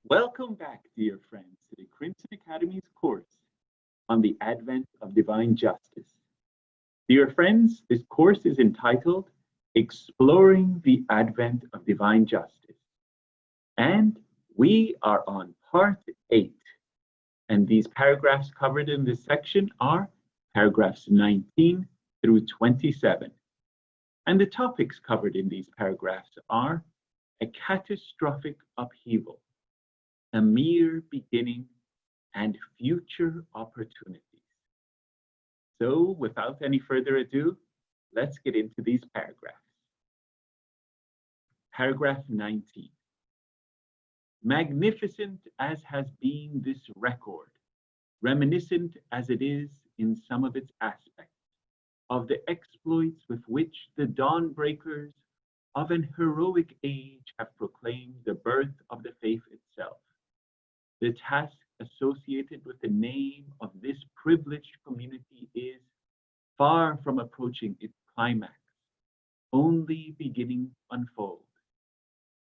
Welcome back, dear friends, to the Crimson Academy's course on the Advent of Divine Justice. Dear friends, this course is entitled Exploring the Advent of Divine Justice. And we are on part 8. And these paragraphs covered in this section are paragraphs 19 through 27. And the topics covered in these paragraphs are a catastrophic upheaval, a mere beginning, and future opportunities. So without any further ado, let's get into these paragraphs. Paragraph 19. Magnificent as has been this record, reminiscent as it is in some of its aspects, of the exploits with which the dawnbreakers of an heroic age have proclaimed the birth of the faith itself. The task associated with the name of this privileged community is far from approaching its climax, only beginning to unfold.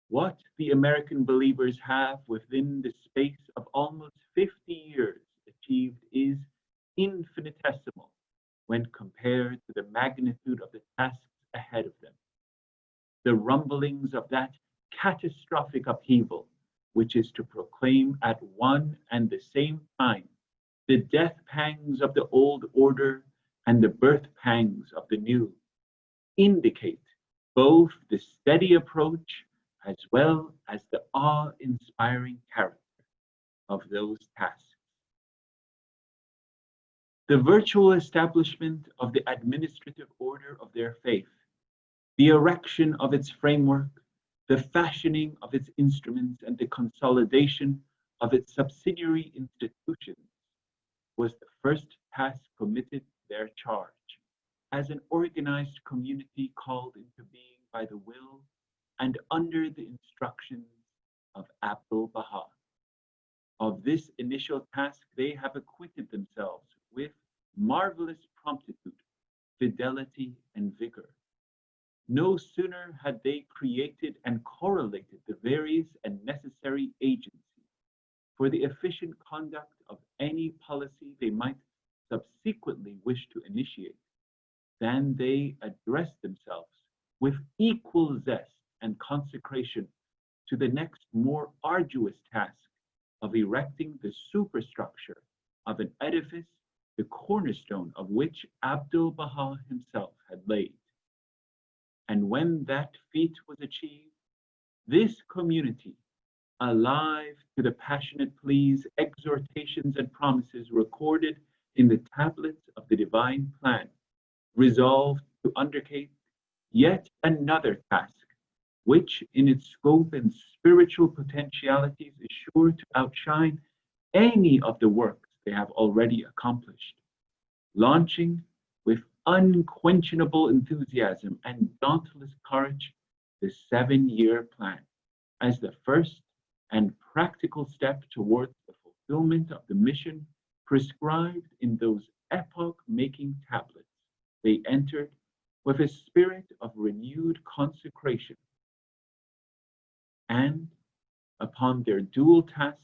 What the American believers have within the space of almost 50 years achieved is infinitesimal when compared to the magnitude of the tasks ahead of them. The rumblings of that catastrophic upheaval, which is to proclaim at one and the same time the death pangs of the old order and the birth pangs of the new, indicate both the steady approach as well as the awe-inspiring character of those tasks. The virtual establishment of the administrative order of their faith, the erection of its framework, the fashioning of its instruments, and the consolidation of its subsidiary institutions was the first task committed to their charge as an organized community called into being by the will and under the instructions of Abdu'l-Baha. Of this initial task, they have acquitted themselves with marvelous promptitude, fidelity, and vigor. No sooner had they created and correlated the various and necessary agencies for the efficient conduct of any policy they might subsequently wish to initiate, than they addressed themselves with equal zest and consecration to the next more arduous task of erecting the superstructure of an edifice, the cornerstone of which Abdu'l-Baha himself had laid. And when that feat was achieved, this community, alive to the passionate pleas, exhortations, and promises recorded in the tablets of the divine plan, resolved to undertake yet another task, which in its scope and spiritual potentialities is sure to outshine any of the works they have already accomplished, launching with unquenchable enthusiasm and dauntless courage the 7-year plan as the first and practical step towards the fulfillment of the mission prescribed in those epoch-making tablets. They entered with a spirit of renewed consecration, and upon their dual task,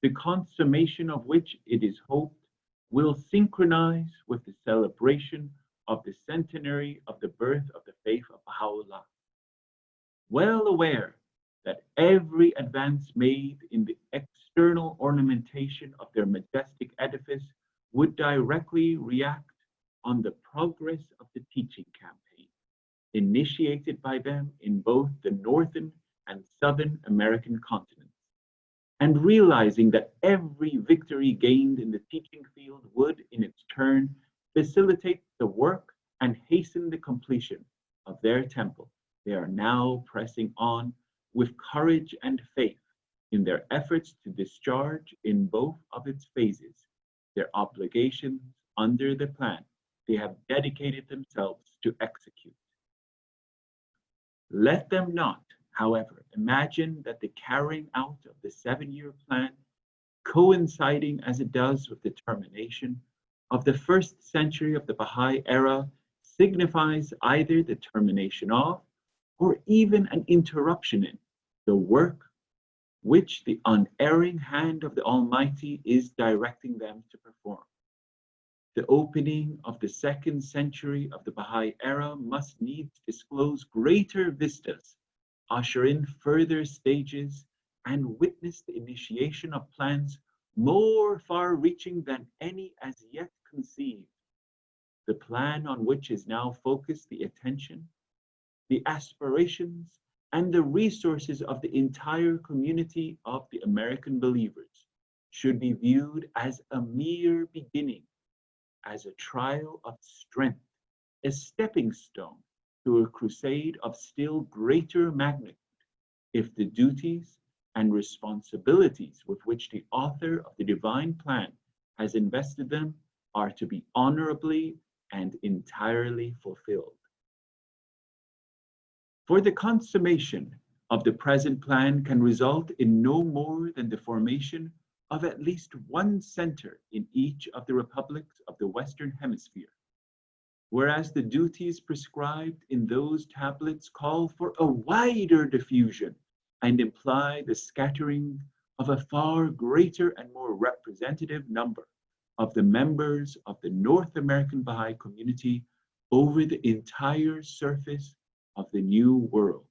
the consummation of which it is hoped will synchronize with the celebration of the centenary of the birth of the faith of Baha'u'llah. Well aware that every advance made in the external ornamentation of their majestic edifice would directly react on the progress of the teaching campaign, initiated by them in both the Northern and Southern American continents, and realizing that every victory gained in the teaching field would, in its turn, facilitate the work and hasten the completion of their temple, they are now pressing on with courage and faith in their efforts to discharge in both of its phases their obligations under the plan they have dedicated themselves to execute. Let them not, however, imagine that the carrying out of the 7-year plan, coinciding as it does with the termination of the first century of the Baha'i era, signifies either the termination of or even an interruption in the work which the unerring hand of the Almighty is directing them to perform. The opening of the second century of the Baha'i era must needs disclose greater vistas, usher in further stages, and witness the initiation of plans more far-reaching than any as yet conceived. The plan on which is now focused the attention, the aspirations, and the resources of the entire community of the American believers should be viewed as a mere beginning, as a trial of strength, a stepping stone to a crusade of still greater magnitude, if the duties and responsibilities with which the author of the divine plan has invested them are to be honorably and entirely fulfilled. For the consummation of the present plan can result in no more than the formation of at least one center in each of the republics of the Western Hemisphere, whereas the duties prescribed in those tablets call for a wider diffusion and imply the scattering of a far greater and more representative number of the members of the North American Baha'i community over the entire surface of the New World.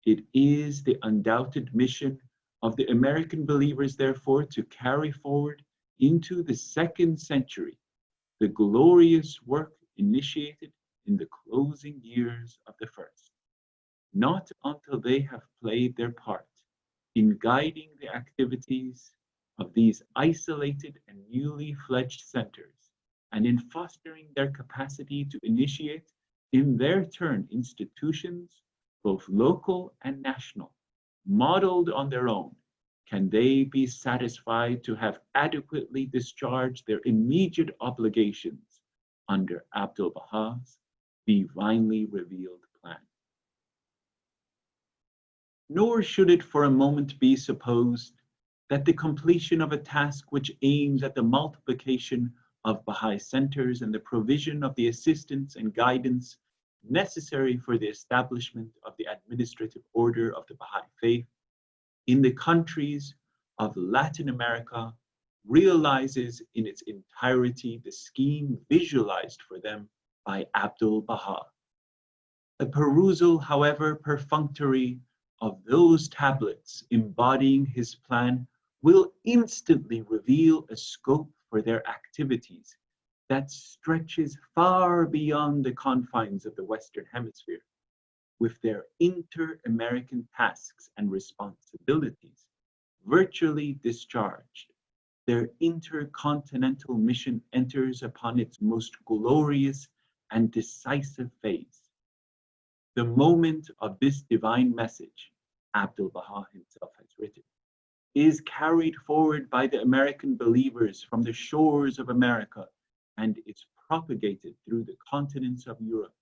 It is the undoubted mission of the American believers, therefore, to carry forward into the second century the glorious work initiated in the closing years of the first, not until they have played their part in guiding the activities of these isolated and newly fledged centers, and in fostering their capacity to initiate in their turn institutions, both local and national, modeled on their own, can they be satisfied to have adequately discharged their immediate obligations under Abdu'l-Bahá's divinely revealed plan. Nor should it for a moment be supposed that the completion of a task which aims at the multiplication of Baha'i centers and the provision of the assistance and guidance necessary for the establishment of the administrative order of the Baha'i faith in the countries of Latin America realizes in its entirety the scheme visualized for them by Abdu'l-Bahá. A perusal, however perfunctory, of those tablets embodying his plan will instantly reveal a scope for their activities that stretches far beyond the confines of the Western Hemisphere, with their inter-American tasks and responsibilities virtually discharged. Their intercontinental mission enters upon its most glorious and decisive phase. The moment of this divine message, Abdu'l-Bahá himself has written, is carried forward by the American believers from the shores of America and is propagated through the continents of Europe,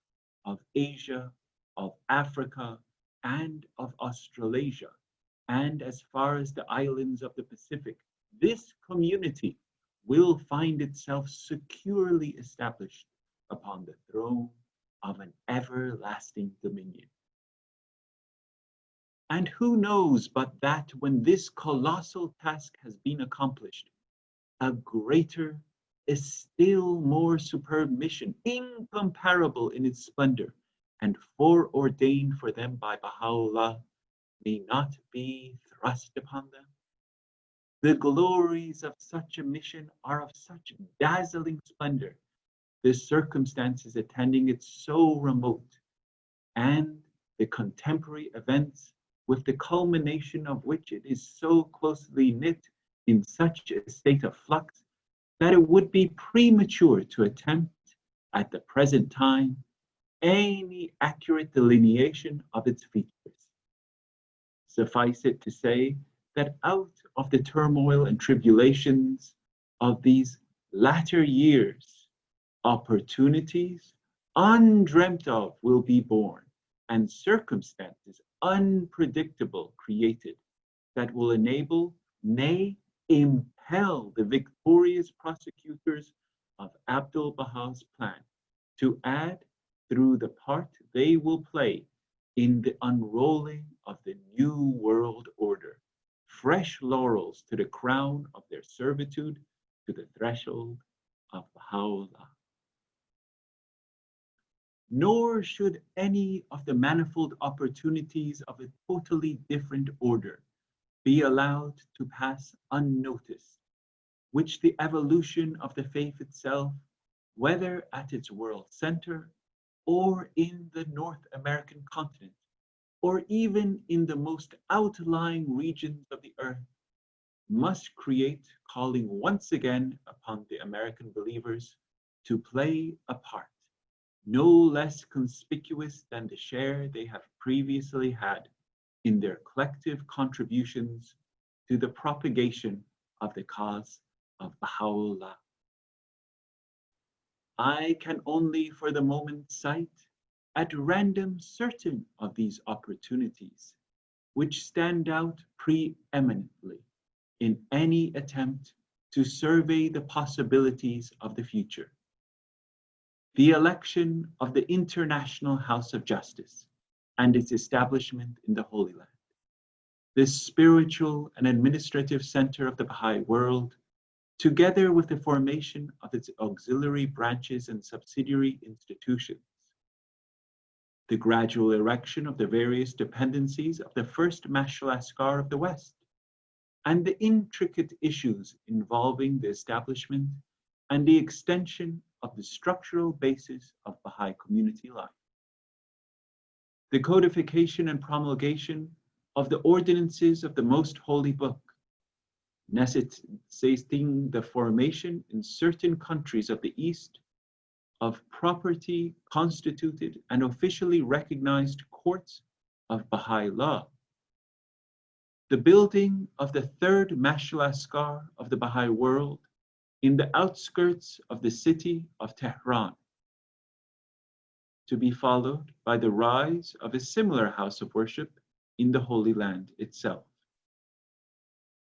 of Asia, of Africa, and of Australasia, and as far as the islands of the Pacific. This community will find itself securely established upon the throne of an everlasting dominion. And who knows but that when this colossal task has been accomplished, a greater, a still more superb mission, incomparable in its splendor, and foreordained for them by Baha'u'llah, may not be thrust upon them? The glories of such a mission are of such dazzling splendor, the circumstances attending it so remote, and the contemporary events with the culmination of which it is so closely knit in such a state of flux, that it would be premature to attempt at the present time any accurate delineation of its features. Suffice it to say that out of the turmoil and tribulations of these latter years, opportunities undreamt of will be born, and circumstances unpredictable created, that will enable, nay, impel the victorious prosecutors of Abdu'l-Bahá's plan to add, through the part they will play in the unrolling of the new world order, fresh laurels to the crown of their servitude to the threshold of Baha'u'llah. Nor should any of the manifold opportunities of a totally different order be allowed to pass unnoticed, which the evolution of the faith itself, whether at its world center or in the North American continent, or even in the most outlying regions of the earth, must create, calling once again upon the American believers to play a part, no less conspicuous than the share they have previously had in their collective contributions to the propagation of the cause of Baha'u'llah. I can only for the moment cite at random certain of these opportunities, which stand out preeminently in any attempt to survey the possibilities of the future. The election of the International House of Justice and its establishment in the Holy Land, this spiritual and administrative center of the Baha'i world, together with the formation of its auxiliary branches and subsidiary institutions, the gradual erection of the various dependencies of the first Mashal Askar of the West, and the intricate issues involving the establishment and the extension of the structural basis of Baha'i community life. The codification and promulgation of the ordinances of the Most Holy Book, necessitating the formation in certain countries of the East of property constituted and officially recognized courts of Baha'i law, the building of the third Mashal Askar of the Baha'i world in the outskirts of the city of Tehran, to be followed by the rise of a similar house of worship in the Holy Land itself.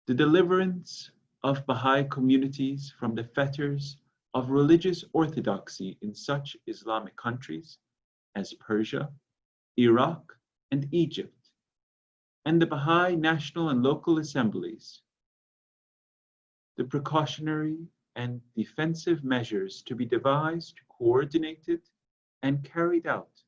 The deliverance of Baha'i communities from the fetters of religious orthodoxy in such Islamic countries as Persia, Iraq, and Egypt, and the Baha'i national and local assemblies, the precautionary and defensive measures to be devised, coordinated, and carried out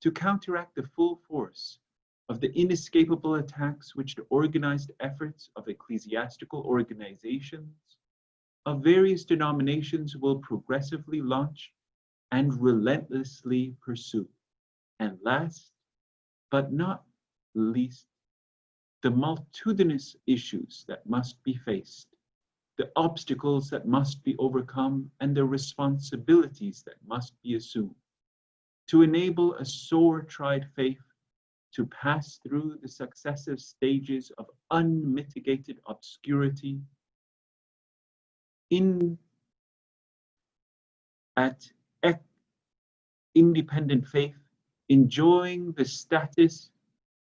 to counteract the full force of the inescapable attacks which the organized efforts of ecclesiastical organizations of various denominations will progressively launch and relentlessly pursue. And last but not least, the multitudinous issues that must be faced, the obstacles that must be overcome, and the responsibilities that must be assumed to enable a sore-tried faith to pass through the successive stages of unmitigated obscurity independent faith, enjoying the status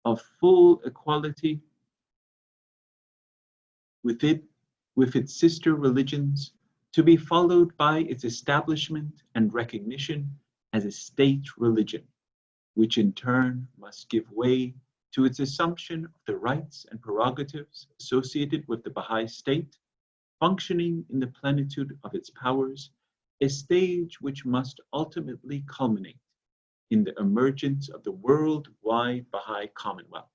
of full equality with its sister religions, to be followed by its establishment and recognition as a state religion, which in turn must give way to its assumption of the rights and prerogatives associated with the Baha'i state, functioning in the plenitude of its powers, a stage which must ultimately culminate in the emergence of the worldwide Baha'i Commonwealth,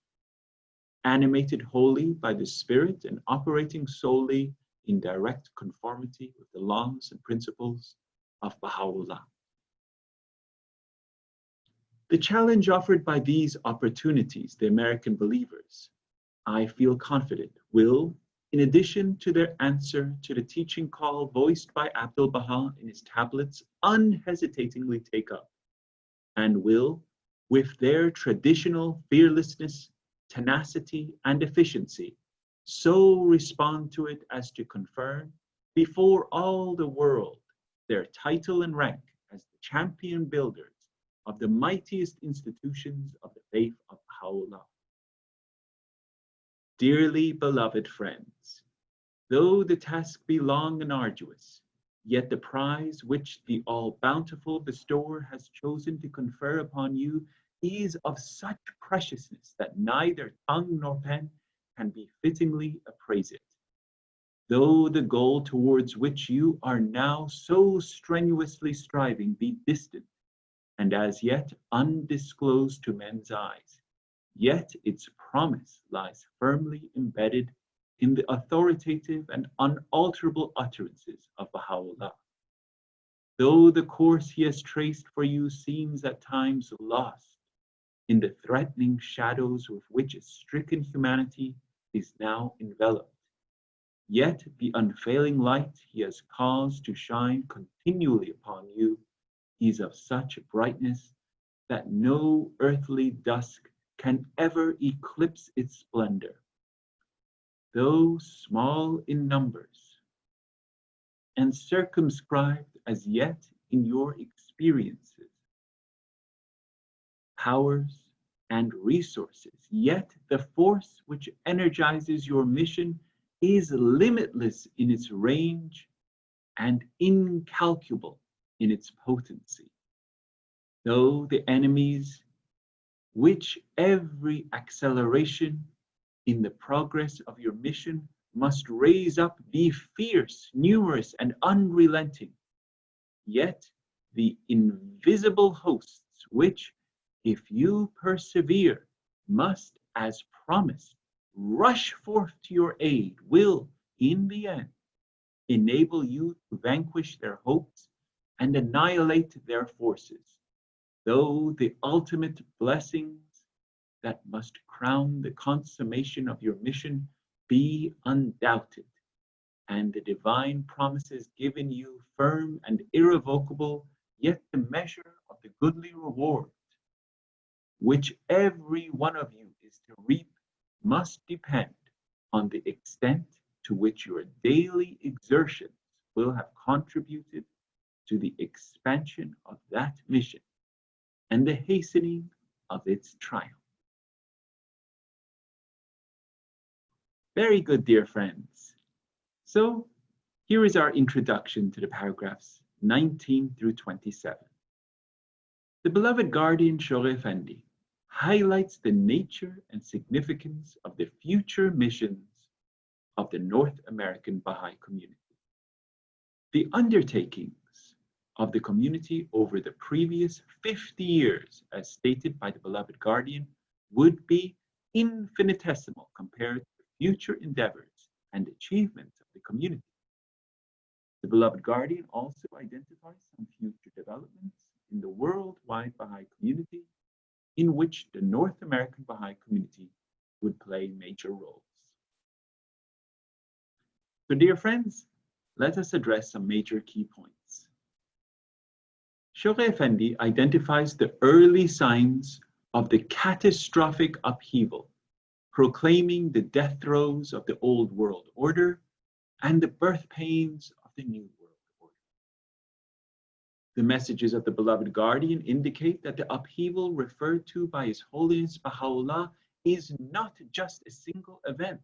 animated wholly by the spirit and operating solely in direct conformity with the laws and principles of Baha'u'llah. The challenge offered by these opportunities, the American believers, I feel confident, will, in addition to their answer to the teaching call voiced by Abdul Baha in his tablets, unhesitatingly take up, and will, with their traditional fearlessness, tenacity, and efficiency, so respond to it as to confirm before all the world their title and rank as the champion builders of the mightiest institutions of the faith of Baha'u'llah. Dearly beloved friends, though the task be long and arduous, yet the prize which the all-bountiful bestower has chosen to confer upon you is of such preciousness that neither tongue nor pen can be fittingly appraise it. Though the goal towards which you are now so strenuously striving be distant and as yet undisclosed to men's eyes, yet its promise lies firmly embedded in the authoritative and unalterable utterances of Baha'u'llah. Though the course he has traced for you seems at times lost in the threatening shadows with which stricken humanity is now enveloped, yet the unfailing light he has caused to shine continually upon you is of such brightness that no earthly dusk can ever eclipse its splendor. Though small in numbers and circumscribed as yet in your experiences, powers, and resources, yet the force which energizes your mission is limitless in its range and incalculable in its potency. Though the enemies which every acceleration in the progress of your mission must raise up be fierce, numerous, and unrelenting, yet the invisible hosts which, if you persevere, must, as promised, rush forth to your aid, will, in the end, enable you to vanquish their hopes and annihilate their forces, though the ultimate blessings that must crown the consummation of your mission be undoubted, and the divine promises given you firm and irrevocable, yet the measure of the goodly reward which every one of you is to reap must depend on the extent to which your daily exertions will have contributed to the expansion of that mission and the hastening of its triumph. Very good, dear friends. So here is our introduction to the paragraphs 19 through 27. The beloved guardian Shoghi Effendi highlights the nature and significance of the future missions of the North American Baha'i community. The undertakings of the community over the previous 50 years, as stated by the beloved guardian, would be infinitesimal compared to the future endeavors and achievements of the community. The beloved guardian also identifies some future developments in the worldwide Baha'i community in which the North American Baha'i community would play major roles. So, dear friends, let us address some major key points. Shoghi Effendi identifies the early signs of the catastrophic upheaval, proclaiming the death throes of the old world order and the birth pains of the new world order. The messages of the beloved guardian indicate that the upheaval referred to by His Holiness Baha'u'llah is not just a single event,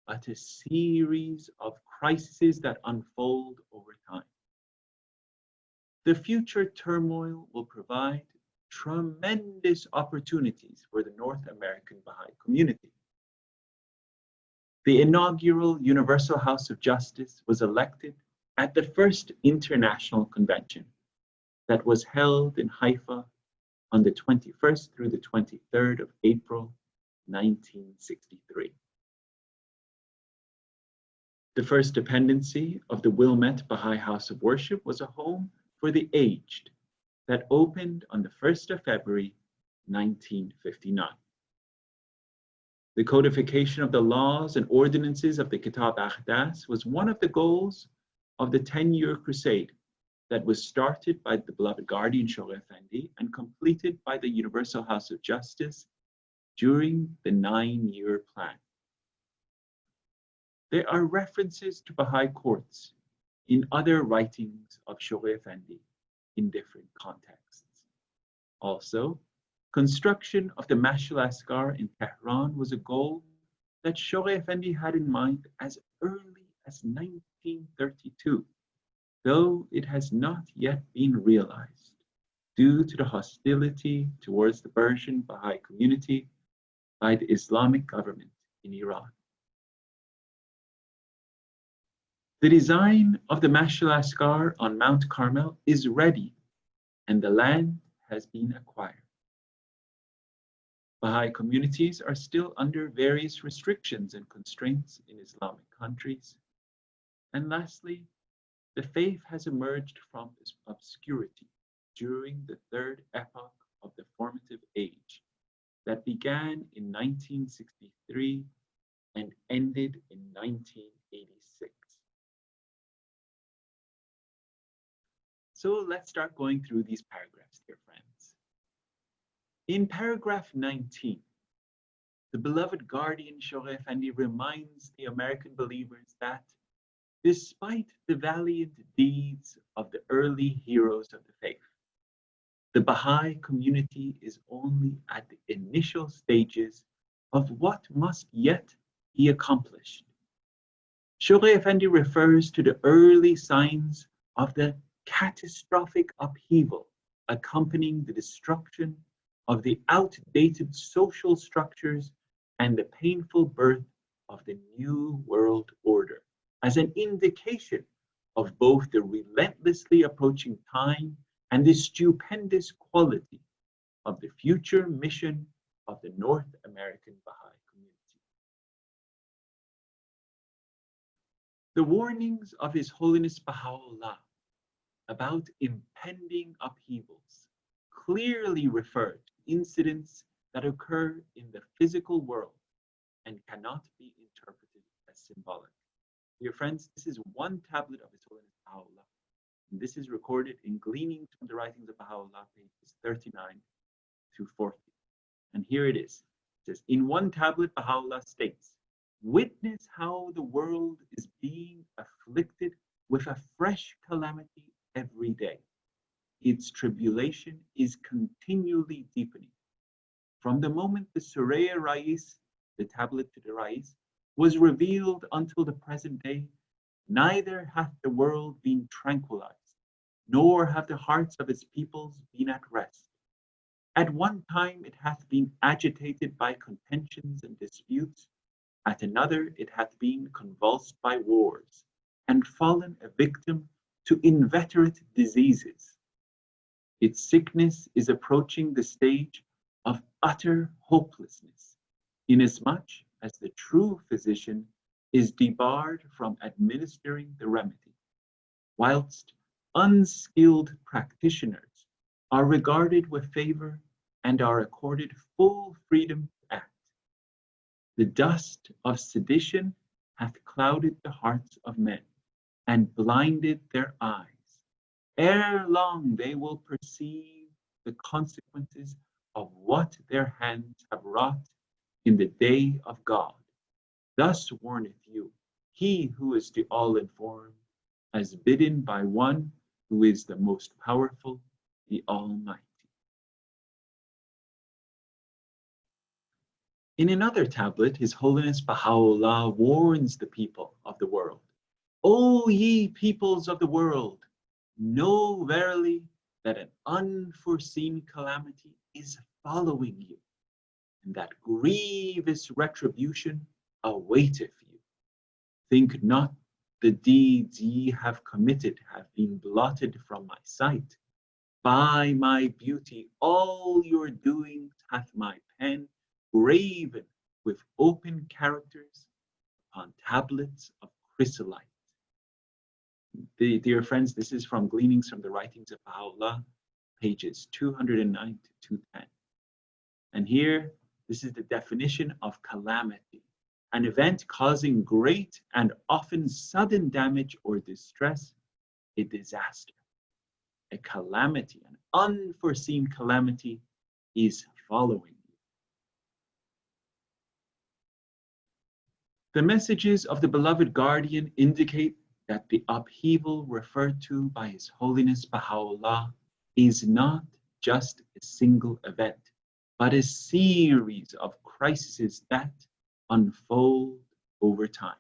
but a series of crises that unfold over time. The future turmoil will provide tremendous opportunities for the North American Baha'i community. The inaugural Universal House of Justice was elected at the first international convention that was held in Haifa on the 21st through the 23rd of April, 1963. The first dependency of the Wilmette Baha'i House of Worship was a home for the aged that opened on the 1st of February, 1959. The codification of the laws and ordinances of the Kitab Aqdas was one of the goals of the 10-year crusade that was started by the beloved guardian Shoghi Effendi and completed by the Universal House of Justice during the 9-year plan. There are references to Baha'i courts in other writings of Shoghi Effendi in different contexts. Also, construction of the Mashal Asghar in Tehran was a goal that Shoghi Effendi had in mind as early as 1932, though it has not yet been realized due to the hostility towards the Persian Baha'i community by the Islamic government in Iran. The design of the Mashal Asghar on Mount Carmel is ready, and the land has been acquired. Baha'i communities are still under various restrictions and constraints in Islamic countries. And lastly, the faith has emerged from obscurity during the third epoch of the formative age that began in 1963 and ended in 1986. So let's start going through these paragraphs, dear friends. In paragraph 19, the beloved guardian Shoghi Effendi reminds the American believers that despite the valiant deeds of the early heroes of the faith, the Baha'i community is only at the initial stages of what must yet be accomplished. Shoghi Effendi refers to the early signs of the catastrophic upheaval accompanying the destruction of the outdated social structures and the painful birth of the new world order as an indication of both the relentlessly approaching time and the stupendous quality of the future mission of the North American Baha'i community. The warnings of His Holiness Baha'u'llah about impending upheavals clearly refer to incidents that occur in the physical world and cannot be interpreted as symbolic. Dear friends, this is one tablet of His Holiness Baha'u'llah. And this is recorded in Gleanings from the Writings of Baha'u'llah, pages 39 to 40. And here it is. It says, in one tablet, Baha'u'llah states, witness how the world is being afflicted with a fresh calamity every day. Its tribulation is continually deepening. From the moment the Surah Rais, the tablet to the Rais, was revealed until the present day, neither hath the world been tranquilized, nor have the hearts of its peoples been at rest. At one time it hath been agitated by contentions and disputes, at another it hath been convulsed by wars, and fallen a victim to inveterate diseases. Its sickness is approaching the stage of utter hopelessness, inasmuch as the true physician is debarred from administering the remedy, whilst unskilled practitioners are regarded with favor and are accorded full freedom to act. The dust of sedition hath clouded the hearts of men and blinded their eyes. Ere long they will perceive the consequences of what their hands have wrought in the day of God. Thus warneth you, he who is to all informed, as bidden by one who is the most powerful, the Almighty. In another tablet, His Holiness Baha'u'llah warns the people of the world, O ye peoples of the world, know verily that an unforeseen calamity is following you, and that grievous retribution awaiteth you. Think not the deeds ye have committed have been blotted from my sight. By my beauty all your doings hath my pen graven with open characters on tablets of chrysolite. Dear friends, this is from Gleanings from the Writings of Baha'u'llah, pages 209 to 210. And here, this is the definition of calamity, an event causing great and often sudden damage or distress, a disaster. A calamity, an unforeseen calamity is following you. The messages of the beloved guardian indicate that the upheaval referred to by His Holiness Baha'u'llah is not just a single event, but a series of crises that unfold over time.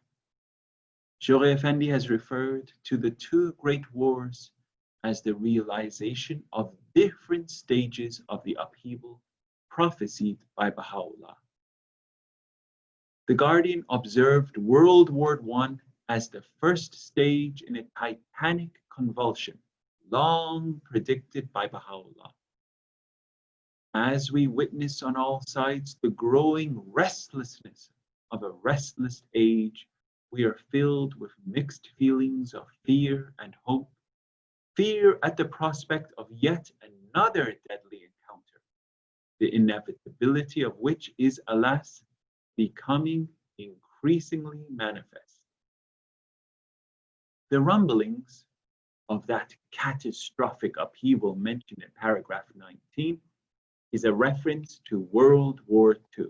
Shoghi Effendi has referred to the two great wars as the realization of different stages of the upheaval prophesied by Baha'u'llah. The Guardian observed World War I as the first stage in a titanic convulsion, long predicted by Baha'u'llah. As we witness on all sides the growing restlessness of a restless age, we are filled with mixed feelings of fear and hope. Fear at the prospect of yet another deadly encounter, the inevitability of which is, alas, becoming increasingly manifest. The rumblings of that catastrophic upheaval mentioned in paragraph 19 is a reference to World War II.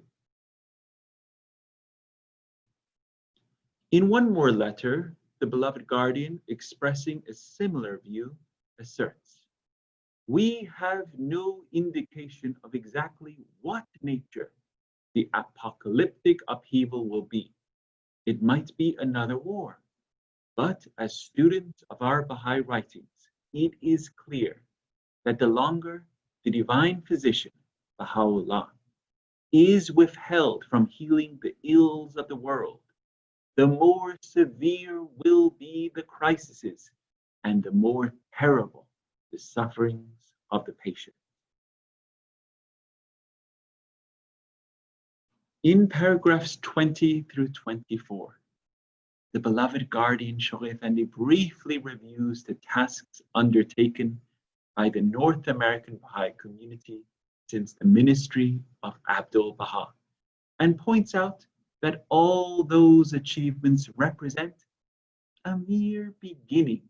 In one more letter, the beloved guardian, expressing a similar view, asserts, "We have no indication of exactly what nature the apocalyptic upheaval will be. It might be another war, but as students of our Baha'i writings, it is clear that the longer the divine physician, Baha'u'llah, is withheld from healing the ills of the world, the more severe will be the crises and the more terrible the sufferings of the patient." In paragraphs 20 through 24, the beloved guardian Shoghi Effendi briefly reviews the tasks undertaken by the North American Baha'i community since the ministry of Abdul Baha, and points out that all those achievements represent a mere beginning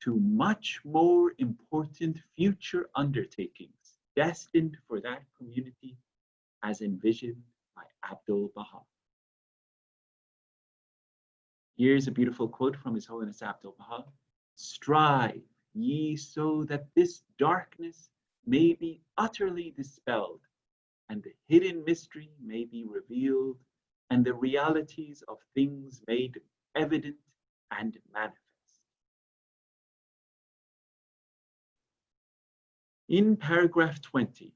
to much more important future undertakings destined for that community as envisioned by Abdul Baha. Here's a beautiful quote from His Holiness Abdul Baha. "Strive ye so that this darkness may be utterly dispelled, and the hidden mystery may be revealed, and the realities of things made evident and manifest." In paragraph 20,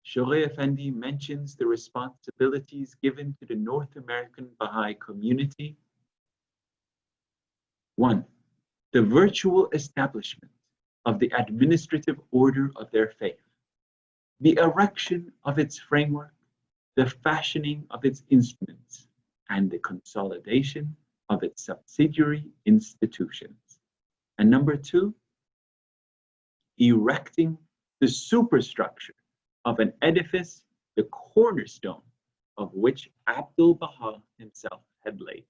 Shoghi Effendi mentions the responsibilities given to the North American Baha'i community. 1. The virtual establishment of the administrative order of their faith, the erection of its framework, the fashioning of its instruments, and the consolidation of its subsidiary institutions. And number 2, erecting the superstructure of an edifice, the cornerstone of which Abdul Baha himself had laid.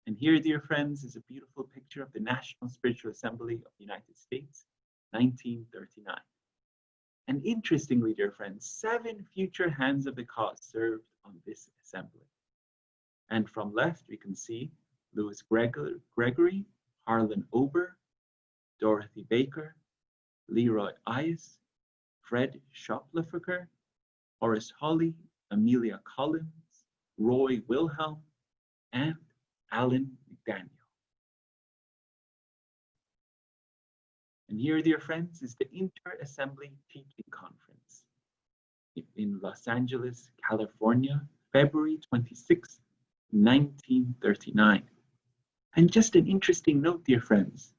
And here, dear friends, is a beautiful picture of the National Spiritual Assembly of the United States, 1939. And interestingly, dear friends, 7 future hands of the cause served on this assembly. And from left, we can see Louis Gregory, Harlan Ober, Dorothy Baker, Leroy Ice, Fred Schoplifiker, Horace Hawley, Amelia Collins, Roy Wilhelm, and Alan McDaniel. And here, dear friends, is the Inter-Assembly Teaching Conference in Los Angeles, California, February 26, 1939. And just an interesting note, dear friends,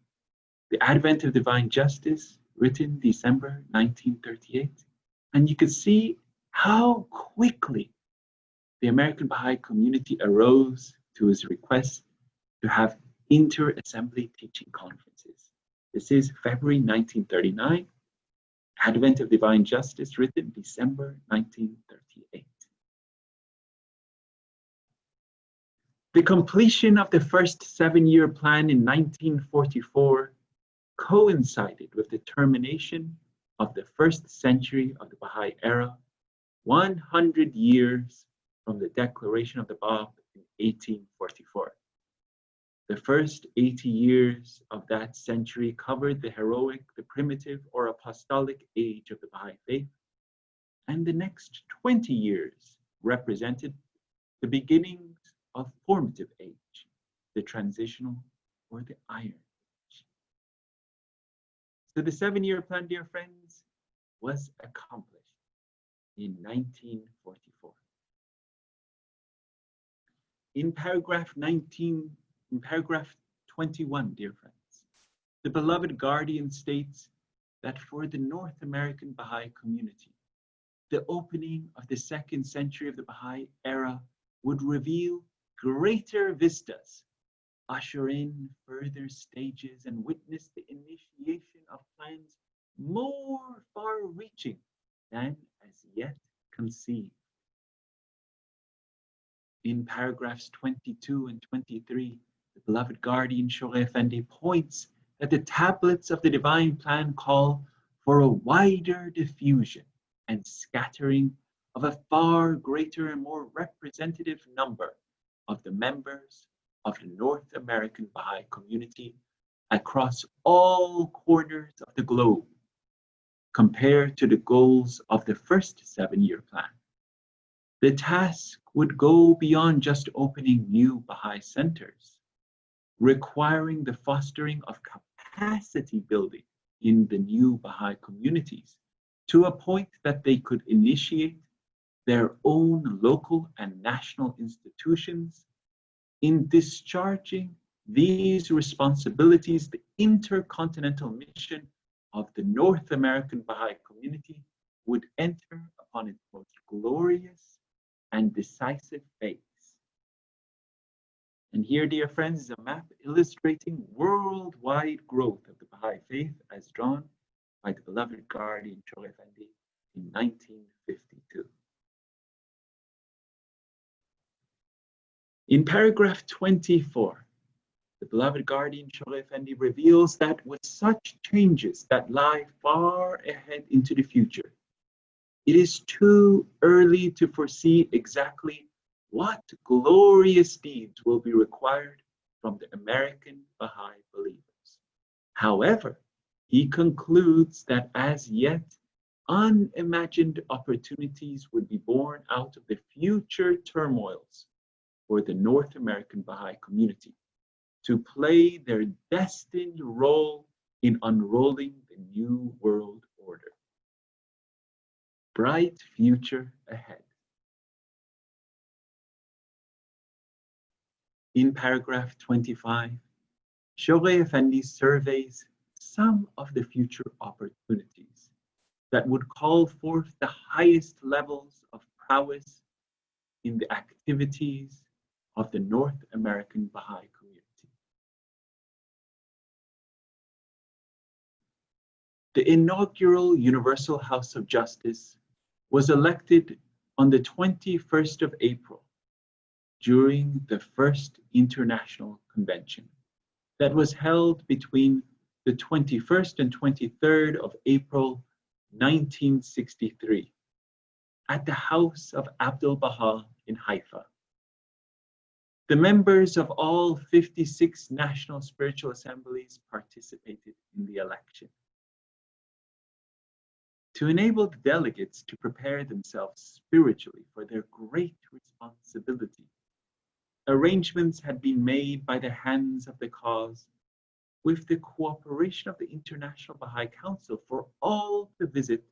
the Advent of Divine Justice, written December 1938. And you could see how quickly the American Baha'i community arose to his request to have inter-assembly teaching conferences. This is February 1939, Advent of Divine Justice, written December 1938. The completion of the first 7-year plan in 1944 coincided with the termination of the first century of the Baha'i era, 100 years from the declaration of the Bab in 1844. The first 80 years of that century covered the heroic, the primitive, or apostolic age of the Baha'i faith, and the next 20 years represented the beginnings of formative age, the transitional, or the iron age. So the 7-year plan, dear friends, was accomplished in 1944. In paragraph 19, In paragraph 21, dear friends, the beloved guardian states that for the North American Baha'i community, the opening of the 2nd century of the Baha'i era would reveal greater vistas, usher in further stages, and witness the initiation of plans more far-reaching than as yet conceived. In paragraphs 22 and 23, the beloved guardian Shoghi Effendi points that the tablets of the divine plan call for a wider diffusion and scattering of a far greater and more representative number of the members of the North American Baha'i community across all corners of the globe, compared to the goals of the first 7-year plan. The task would go beyond just opening new Baha'i centers, requiring the fostering of capacity building in the new Baha'i communities to a point that they could initiate their own local and national institutions. In discharging these responsibilities, the intercontinental mission of the North American Baha'i community would enter upon its most glorious and decisive phase. And here, dear friends, is a map illustrating worldwide growth of the Baha'i faith as drawn by the beloved guardian Shoghi Effendi in 1952. In paragraph 24, the beloved guardian Shoghi Effendi reveals that with such changes that lie far ahead into the future, it is too early to foresee exactly what glorious deeds will be required from the American Baha'i believers. However, he concludes that as yet unimagined opportunities would be born out of the future turmoils for the North American Baha'i community to play their destined role in unrolling the new world order. Bright future ahead. In paragraph 25, Shoghi Effendi surveys some of the future opportunities that would call forth the highest levels of prowess in the activities of the North American Baha'i community. The inaugural Universal House of Justice was elected on the 21st of April during the first International Convention that was held between the 21st and 23rd of April 1963 at the house of Abdul Baha in Haifa. The members of all 56 national spiritual assemblies participated in the election. To enable the delegates to prepare themselves spiritually for their great responsibility, arrangements had been made by the hands of the cause with the cooperation of the International Baha'i Council for all to visit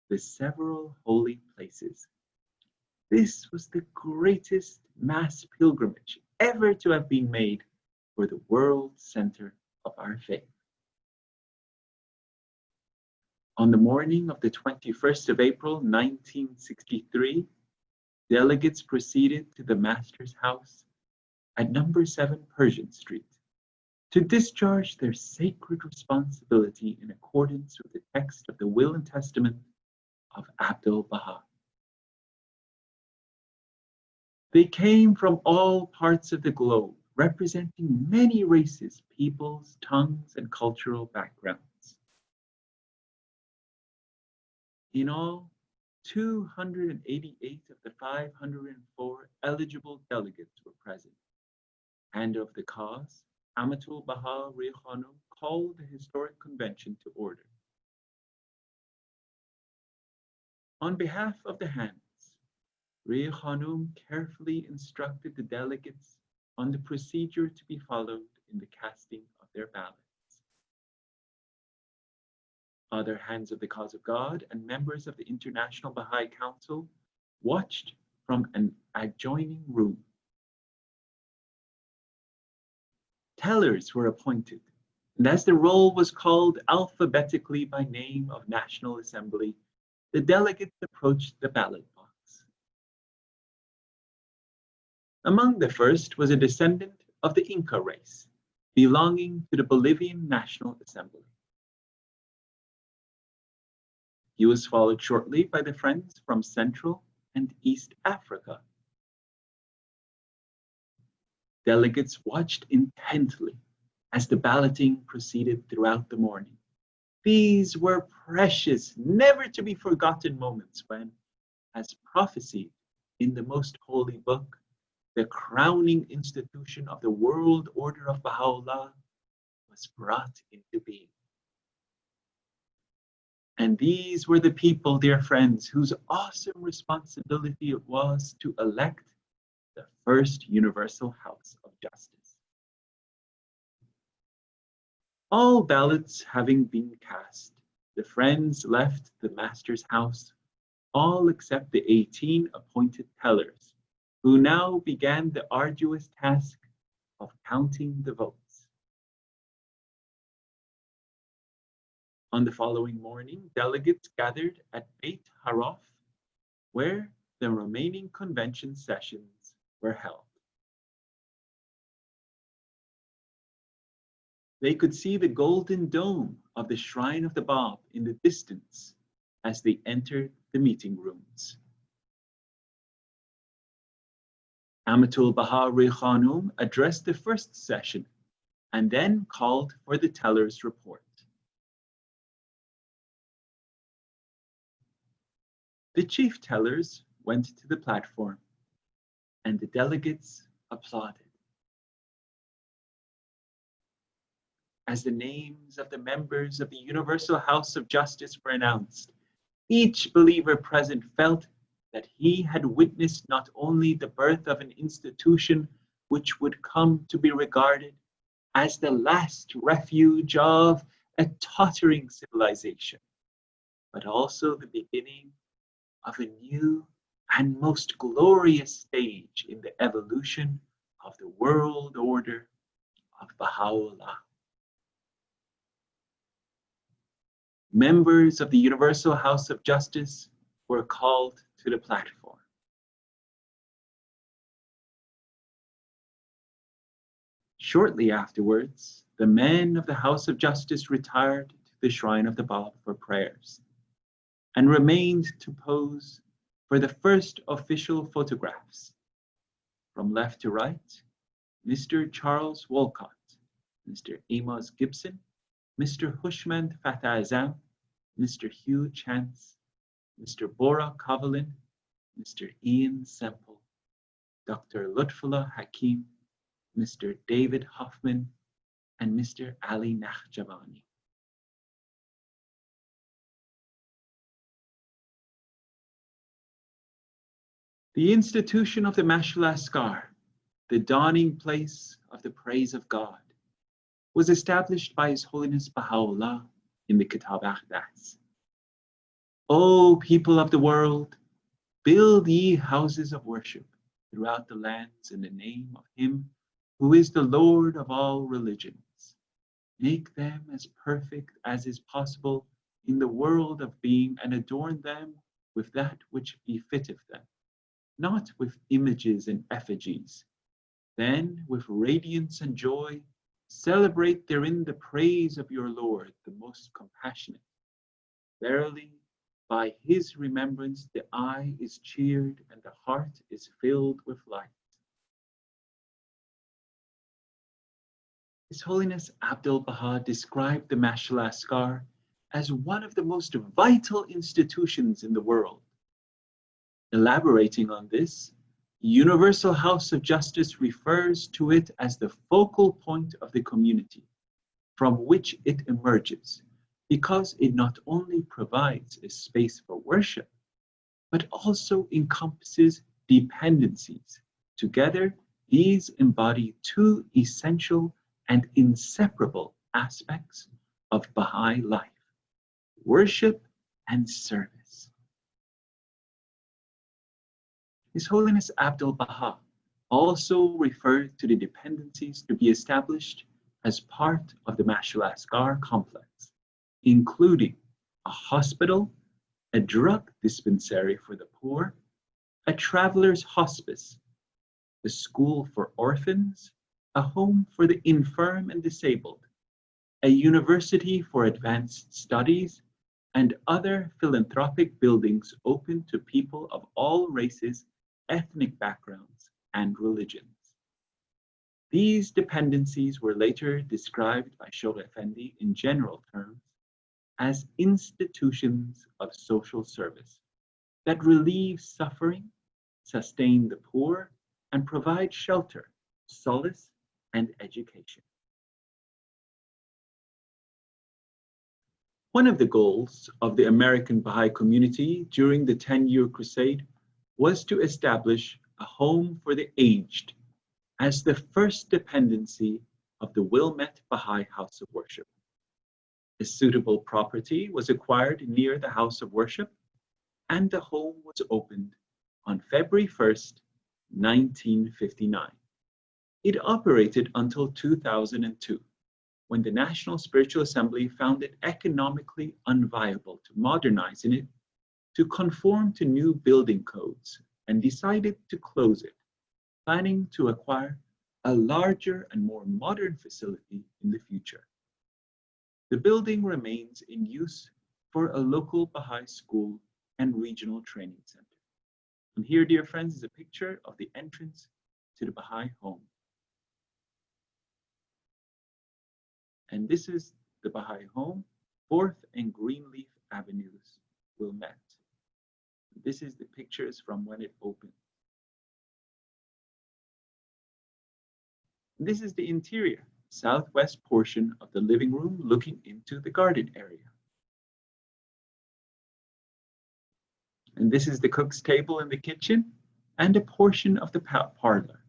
the several holy places. This was the greatest mass pilgrimage ever to have been made for the world center of our faith. On the morning of the 21st of April, 1963, delegates proceeded to the Master's house at number 7 Persian Street to discharge their sacred responsibility in accordance with the text of the Will and Testament of Abdul Baha. They came from all parts of the globe, representing many races, peoples, tongues, and cultural backgrounds. In all, 288 of the 504 eligible delegates were present, and of the cause, Amatul Baha Rih Khanum called the historic convention to order. On behalf of the hands, Rih Khanum carefully instructed the delegates on the procedure to be followed in the casting of their ballots. Other hands of the cause of God and members of the International Baha'i Council watched from an adjoining room. Tellers were appointed, and as the roll was called alphabetically by name of National Assembly, the delegates approached the ballot box. Among the first was a descendant of the Inca race, belonging to the Bolivian National Assembly. He was followed shortly by the friends from Central and East Africa. Delegates watched intently as the balloting proceeded throughout the morning. These were precious, never to be forgotten moments when, as prophesied in the most holy book, the crowning institution of the world order of Baha'u'llah was brought into being. And these were the people, dear friends, whose awesome responsibility it was to elect the first universal house of justice. All ballots having been cast, the friends left the master's house, all except the 18 appointed tellers, who now began the arduous task of counting the votes. On the following morning, delegates gathered at Beit Haraf, where the remaining convention sessions were held. They could see the golden dome of the shrine of the Bab in the distance as they entered the meeting rooms. Amatul Bahari Khanum addressed the first session and then called for the teller's report. The chief tellers went to the platform and the delegates applauded. As the names of the members of the Universal House of Justice were announced, each believer present felt that he had witnessed not only the birth of an institution which would come to be regarded as the last refuge of a tottering civilization, but also the beginning of a new and most glorious stage in the evolution of the world order of Baha'u'llah. Members of the Universal House of Justice were called to the platform. Shortly afterwards, the men of the House of Justice retired to the shrine of the Bab for prayers and remained to pose for the first official photographs. From left to right, Mr. Charles Wolcott, Mr. Amos Gibson, Mr. Hushmand Fatah Azam, Mr. Hugh Chance, Mr. Bora Kovalin, Mr. Ian Semple, Dr. Lutfullah Hakim, Mr. David Hoffman, and Mr. Ali Nakhjavani. The institution of the Mashal Askar, the dawning place of the praise of God, was established by His Holiness Baha'u'llah in the Kitab Aqdas. O people of the world, build ye houses of worship throughout the lands in the name of Him who is the Lord of all religions. Make them as perfect as is possible in the world of being and adorn them with that which befitteth them, not with images and effigies. Then with radiance and joy, celebrate therein the praise of your Lord, the most compassionate. Verily, by His remembrance the eye is cheered and the heart is filled with light. His Holiness Abdul Baha described the Mashal Askar as one of the most vital institutions in the world. Elaborating on this, Universal House of Justice refers to it as the focal point of the community, from which it emerges, because it not only provides a space for worship, but also encompasses dependencies. Together, these embody two essential and inseparable aspects of Baha'i life: worship and service. His Holiness Abdul Baha also referred to the dependencies to be established as part of the Mashal Asghar complex, including a hospital, a drug dispensary for the poor, a traveler's hospice, a school for orphans, a home for the infirm and disabled, a university for advanced studies, and other philanthropic buildings open to people of all races, ethnic backgrounds, and religions. These dependencies were later described by Shoghi Effendi in general terms as institutions of social service that relieve suffering, sustain the poor, and provide shelter, solace, and education. One of the goals of the American Baha'i community during the 10-year crusade was to establish a home for the aged as the first dependency of the Wilmette Baha'i House of Worship. A suitable property was acquired near the House of Worship, and the home was opened on February 1st, 1959. It operated until 2002, when the National Spiritual Assembly found it economically unviable to modernize in it to conform to new building codes and decided to close it, planning to acquire a larger and more modern facility in the future. The building remains in use for a local Baha'i school and regional training center. And here, dear friends, is a picture of the entrance to the Baha'i home. And this is the Baha'i home, 4th and Greenleaf Avenues, Wilmette. This is the pictures from when it opened. This is the interior, southwest portion of the living room looking into the garden area. And this is the cook's table in the kitchen and a portion of the parlor.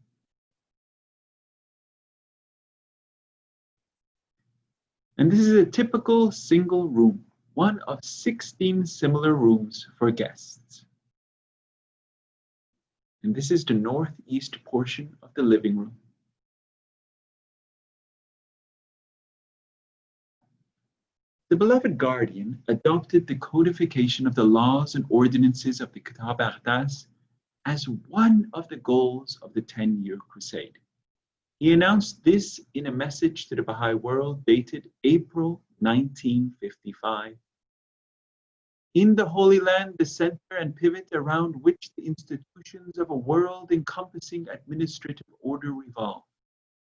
And this is a typical single room, one of 16 similar rooms for guests. And this is the northeast portion of the living room. The beloved guardian adopted the codification of the laws and ordinances of the Kitab Aqdas as one of the goals of the 10-year crusade. He announced this in a message to the Baha'i world dated April 1955. In the Holy Land, the center and pivot around which the institutions of a world encompassing administrative order revolve,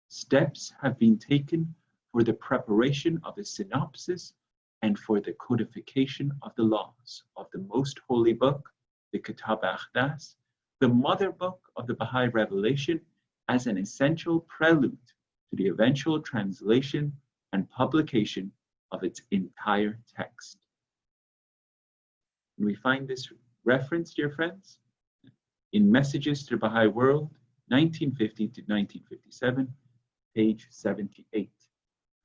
steps have been taken for the preparation of a synopsis and for the codification of the laws of the Most Holy Book, the Kitab Aqdas, the mother book of the Baha'i Revelation, as an essential prelude to the eventual translation and publication of its entire text. And we find this reference, dear friends, in Messages to the Baha'i World, 1950 to 1957, page 78.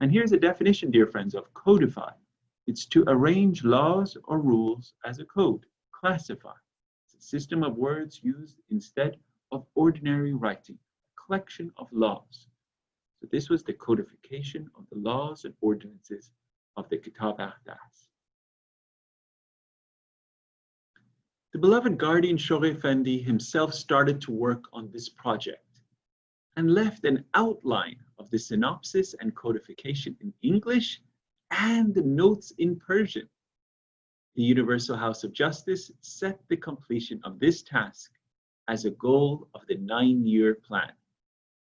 And here's a definition, dear friends, of codify. It's to arrange laws or rules as a code, classify. It's a system of words used instead of ordinary writing, a collection of laws. So this was the codification of the laws and ordinances of the Kitab Aqdas. The beloved guardian Shoghi Effendi himself started to work on this project and left an outline of the synopsis and codification in English and the notes in Persian. The Universal House of Justice set the completion of this task as a goal of the 9-year plan.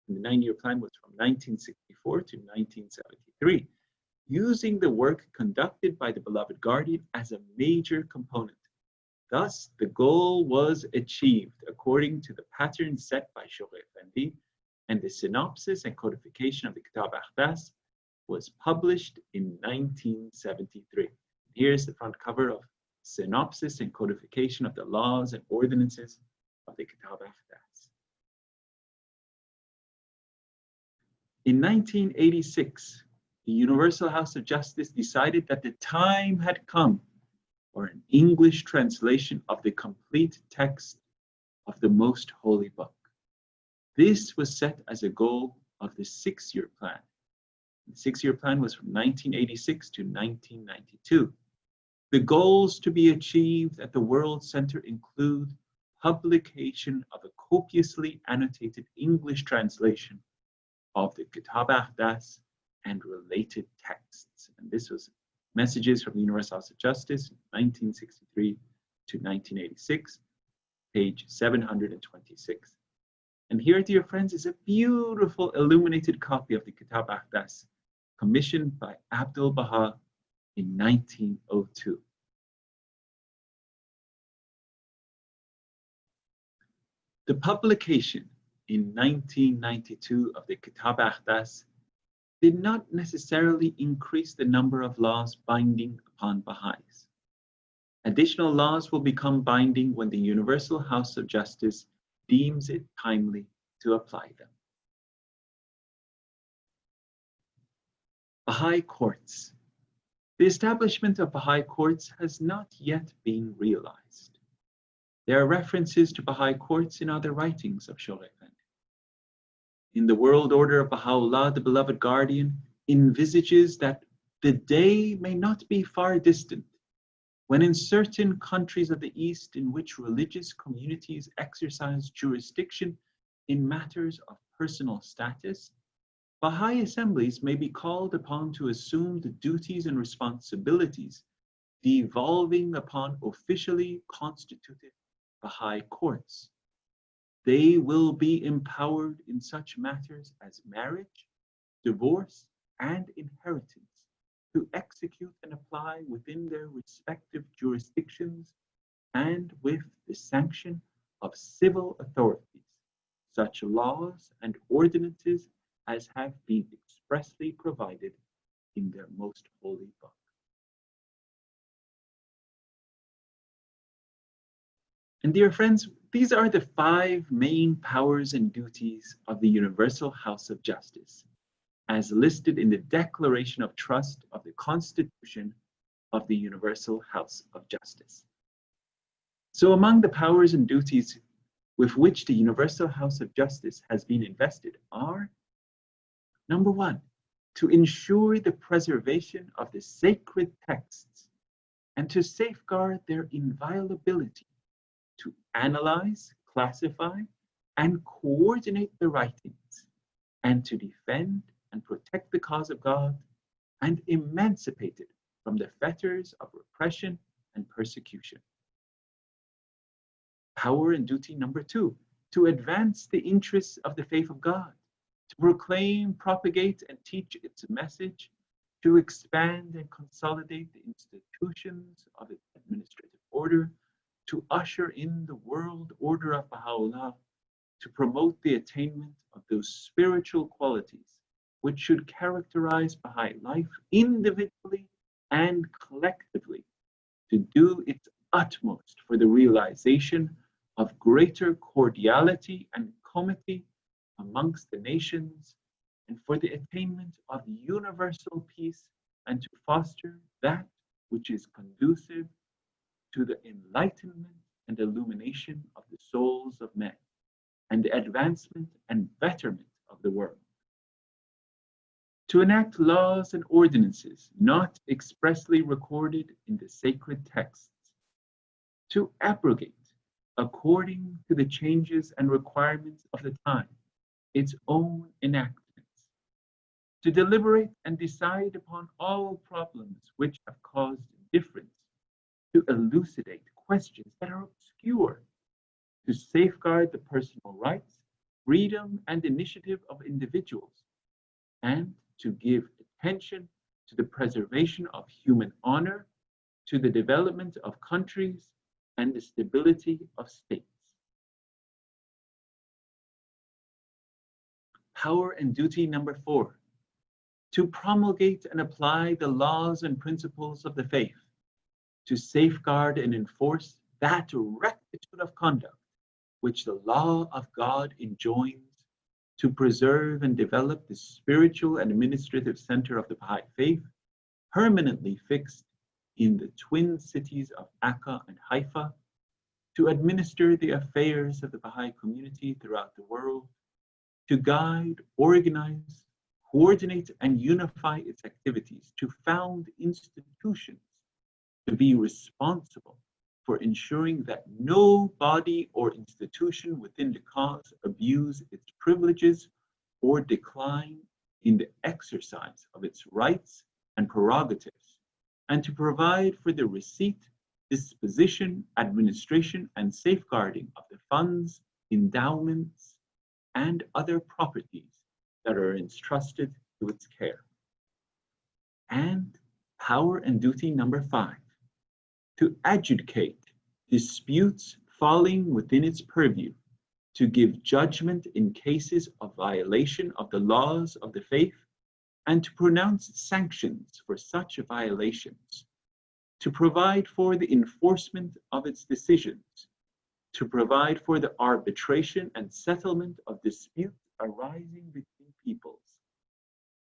And the 9-year plan was from 1964 to 1973, using the work conducted by the beloved guardian as a major component. Thus, the goal was achieved according to the pattern set by Shoghi Effendi, and the synopsis and codification of the Kitab Aqdas was published in 1973. Here's the front cover of synopsis and codification of the laws and ordinances of the Kitab Aqdas. In 1986, the Universal House of Justice decided that the time had come for an English translation of the complete text of the Most Holy Book. This was set as a goal of the 6-year plan, The 6-year plan was from 1986 to 1992. The goals to be achieved at the World Center include publication of a copiously annotated English translation of the Kitab al-Aqdas and related texts. And this was Messages from the Universal House of Justice, 1963 to 1986, page 726. And here, dear friends, is a beautiful illuminated copy of the Kitab al-Aqdas, commissioned by Abdul Baha in 1902. The publication in 1992 of the Kitab al-Aqdas did not necessarily increase the number of laws binding upon Baha'is. Additional laws will become binding when the Universal House of Justice deems it timely to apply them. Baha'i courts. The establishment of Baha'i courts has not yet been realized. There are references to Baha'i courts in other writings of Shaykh Effendi. In the World Order of Baha'u'llah, the beloved guardian envisages that the day may not be far distant when in certain countries of the East in which religious communities exercise jurisdiction in matters of personal status, Baha'i assemblies may be called upon to assume the duties and responsibilities devolving upon officially constituted Baha'i courts. They will be empowered in such matters as marriage, divorce, and inheritance to execute and apply within their respective jurisdictions and with the sanction of civil authorities, such laws and ordinances as have been expressly provided in their most holy book. And dear friends, these are the 5 main powers and duties of the Universal House of Justice, as listed in the Declaration of Trust of the Constitution of the Universal House of Justice. So among the powers and duties with which the Universal House of Justice has been invested are, number 1, to ensure the preservation of the sacred texts and to safeguard their inviolability, to analyze, classify, and coordinate the writings, and to defend and protect the cause of God and emancipate it from the fetters of repression and persecution. Power and duty number 2, to advance the interests of the faith of God, to proclaim, propagate, and teach its message, to expand and consolidate the institutions of its administrative order, to usher in the world order of Baha'u'llah, to promote the attainment of those spiritual qualities which should characterize Baha'i life individually and collectively, to do its utmost for the realization of greater cordiality and comity amongst the nations, and for the attainment of universal peace, and to foster that which is conducive to the enlightenment and illumination of the souls of men, and the advancement and betterment of the world. To enact laws and ordinances not expressly recorded in the sacred texts, to abrogate, according to the changes and requirements of the time, its own enactments, to deliberate and decide upon all problems which have caused difference, to elucidate questions that are obscure, to safeguard the personal rights, freedom, and initiative of individuals, and to give attention to the preservation of human honor, to the development of countries, and the stability of states. Power and duty number 4, to promulgate and apply the laws and principles of the faith, to safeguard and enforce that rectitude of conduct which the law of God enjoins, to preserve and develop the spiritual and administrative center of the Baha'i faith, permanently fixed in the twin cities of Akka and Haifa, to administer the affairs of the Baha'i community throughout the world, to guide, organize, coordinate and unify its activities, to found institutions, to be responsible for ensuring that no body or institution within the cause abuse its privileges or decline in the exercise of its rights and prerogatives, and to provide for the receipt, disposition, administration, and safeguarding of the funds, endowments, and other properties that are entrusted to its care. And power and duty number 5, to adjudicate disputes falling within its purview, to give judgment in cases of violation of the laws of the faith, and to pronounce sanctions for such violations, to provide for the enforcement of its decisions, to provide for the arbitration and settlement of disputes arising between peoples,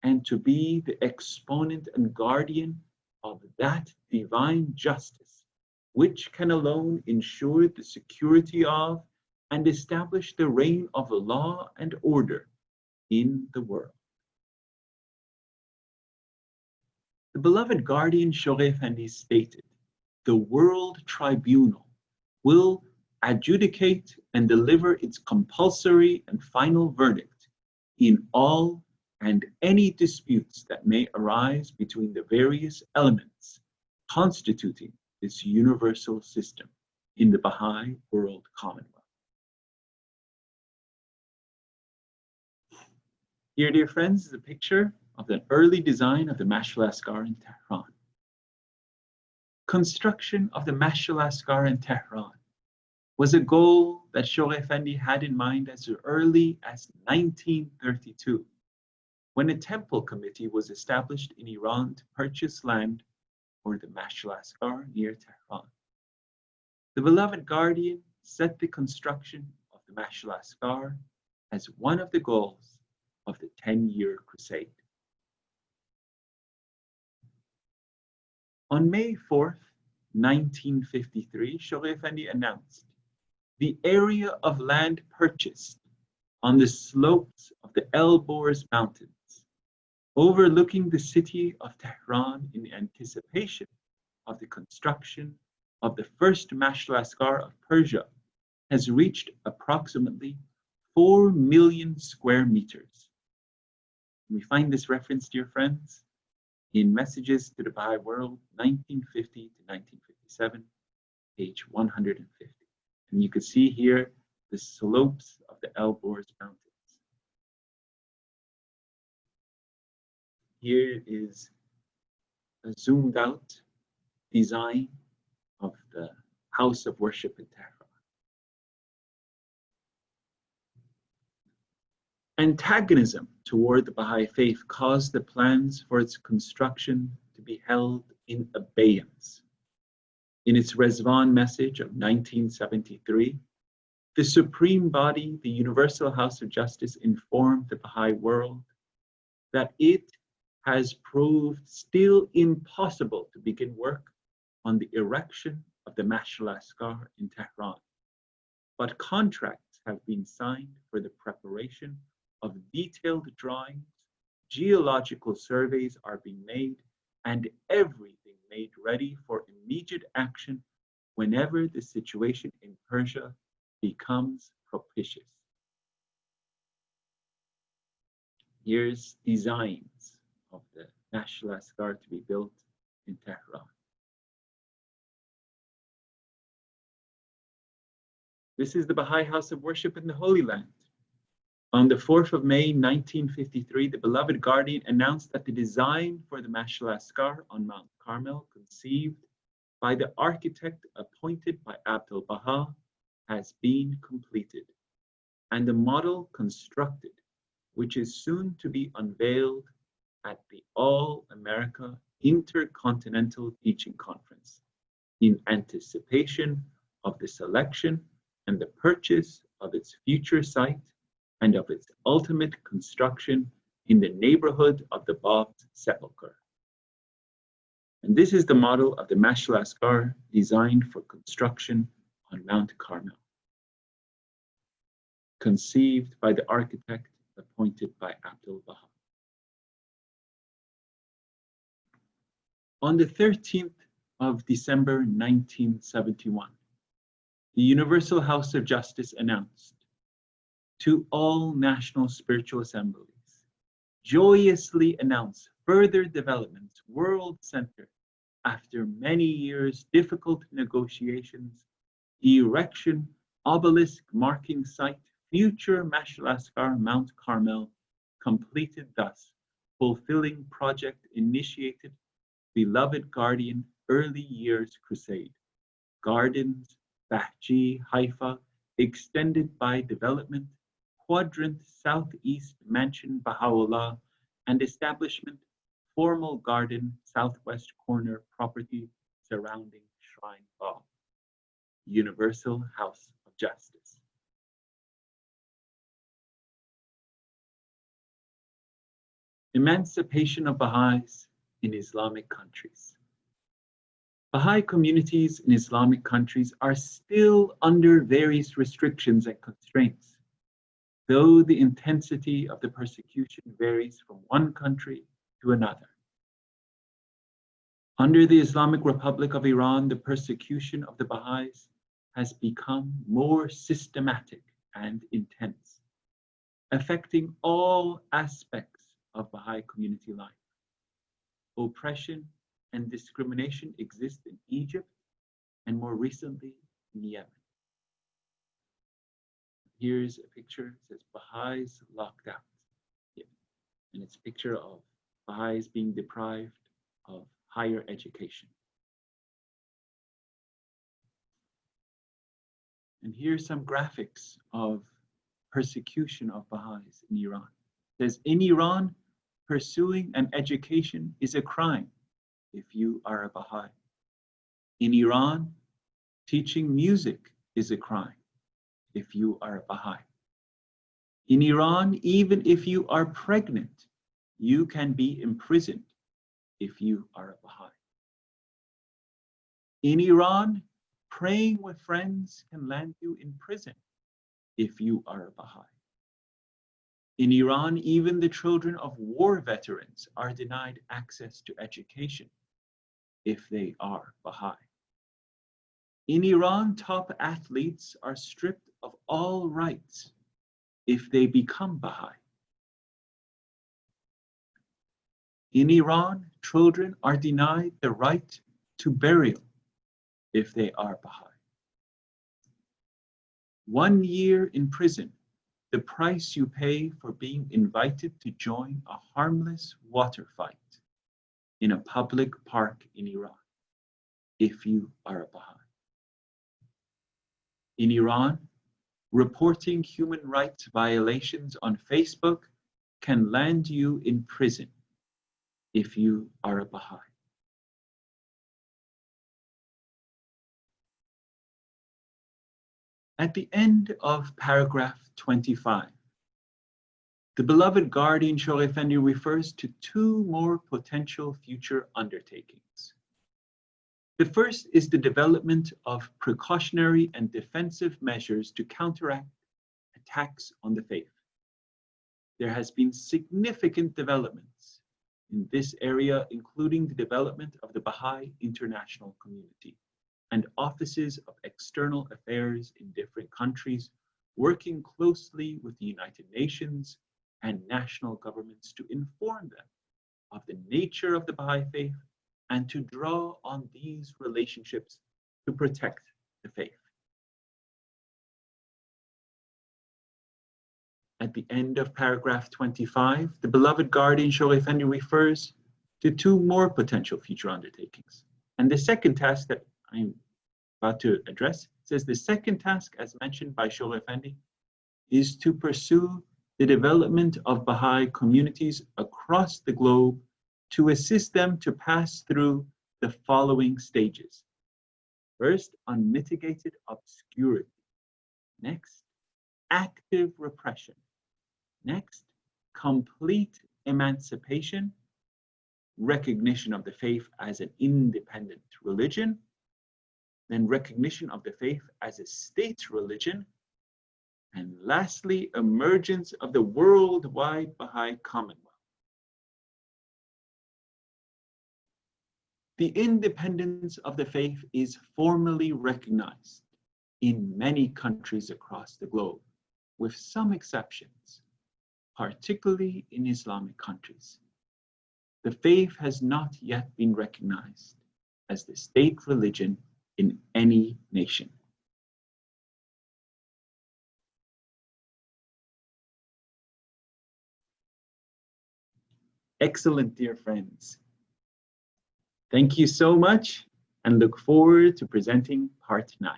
and to be the exponent and guardian of that divine justice which can alone ensure the security of and establish the reign of law and order in the world. The beloved guardian Shoghi Effendi stated, "The World Tribunal will adjudicate and deliver its compulsory and final verdict in all and any disputes that may arise between the various elements constituting this universal system in the Baha'i World Commonwealth." Here, dear friends, is a picture of the early design of the Mash'al Asghar in Tehran. Construction of the Mash'al Asghar in Tehran was a goal that Shoghi Effendi had in mind as early as 1932, when a temple committee was established in Iran to purchase land for the Mash'al Asghar near Tehran. The beloved guardian set the construction of the Mash'al Asghar as one of the goals of the 10-year crusade. On May 4th, 1953, Shoghi Effendi announced the area of land purchased on the slopes of the Elborz Mountains, overlooking the city of Tehran in anticipation of the construction of the first Mash'al Asghar of Persia, has reached approximately 4 million square meters. We find this reference, dear friends, in Messages to the Baha'i World, 1950 to 1957, page 150. And you can see here the slopes of the Elborz Mountains. Here is a zoomed out design of the house of worship in Tehran. Antagonism toward the Baha'i faith caused the plans for its construction to be held in abeyance. In its Rezvan message of 1973, the supreme body, the Universal House of Justice, informed the Baha'i world that it has proved still impossible to begin work on the erection of the Mash'al Asghar in Tehran, but contracts have been signed for the preparation of detailed drawings, geological surveys are being made, and everything made ready for immediate action whenever the situation in Persia becomes propitious. Here's designs of the Mash'al Asghar to be built in Tehran. This is the Baha'i House of Worship in the Holy Land. On the 4th of May, 1953, the beloved guardian announced that the design for the Mash'al Asghar on Mount Carmel, conceived by the architect appointed by Abdul Baha, has been completed, and the model constructed, which is soon to be unveiled at the All-America Intercontinental Teaching Conference, in anticipation of the selection and the purchase of its future site and of its ultimate construction in the neighborhood of the Bab's sepulchre. And this is the model of the Mash'al Asghar designed for construction on Mount Carmel, conceived by the architect appointed by Abdul Baha. On the 13th of December 1971, the Universal House of Justice announced to all national spiritual assemblies, joyously announce further developments world-centered after many years difficult negotiations, the erection obelisk marking site future Mashal Asghar Mount Carmel completed thus, fulfilling project initiated beloved guardian early years crusade. Gardens, Bahji, Haifa, extended by development, quadrant southeast mansion Baha'u'llah, and establishment formal garden southwest corner property surrounding Shrine Bagh. Universal House of Justice. Emancipation of Bahá'ís in Islamic countries. Bahá'í communities in Islamic countries are still under various restrictions and constraints, though the intensity of the persecution varies from one country to another. Under the Islamic Republic of Iran, the persecution of the Bahá'ís has become more systematic and intense, affecting all aspects of Bahá'í community life. Oppression and discrimination exist in Egypt and more recently in Yemen. Here's a picture, it says Bahá'ís locked out. Yeah. And it's a picture of Bahá'ís being deprived of higher education. And here's some graphics of persecution of Bahá'ís in Iran. It says, in Iran, pursuing an education is a crime if you are a Bahá'í. In Iran, teaching music is a crime if you are a Bahá'í. In Iran, even if you are pregnant, you can be imprisoned if you are a Bahá'í. In Iran, praying with friends can land you in prison if you are a Bahá'í. In Iran, even the children of war veterans are denied access to education if they are Bahá'í. In Iran, top athletes are stripped of all rights if they become Bahá'í. In Iran, children are denied the right to burial if they are Bahá'í. 1 year in prison, the price you pay for being invited to join a harmless water fight in a public park in Iran, if you are a Bahá'í. In Iran, reporting human rights violations on Facebook can land you in prison if you are a Bahá'í. At the end of paragraph 25, the beloved guardian Shough Effendi refers to 2 more potential future undertakings. The first is the development of precautionary and defensive measures to counteract attacks on the faith. There has been significant developments in this area, including the development of the Bahá'í international community and offices of external affairs in different countries, working closely with the United Nations and national governments to inform them of the nature of the Bahá'í faith and to draw on these relationships to protect the faith. At the end of paragraph 25, the beloved guardian Shough Effendi refers to 2 more potential future undertakings. And the second task that I'm about to address says the second task, as mentioned by Shough Effendi, is to pursue the development of Bahá'í communities across the globe to assist them to pass through the following stages. First, unmitigated obscurity. Next, active repression. Next, complete emancipation, recognition of the faith as an independent religion, then recognition of the faith as a state religion, and lastly, emergence of the worldwide Bahá'í Commonwealth. The independence of the faith is formally recognized in many countries across the globe, with some exceptions, particularly in Islamic countries. The faith has not yet been recognized as the state religion in any nation. Excellent, dear friends. Thank you so much, and look forward to presenting part 9.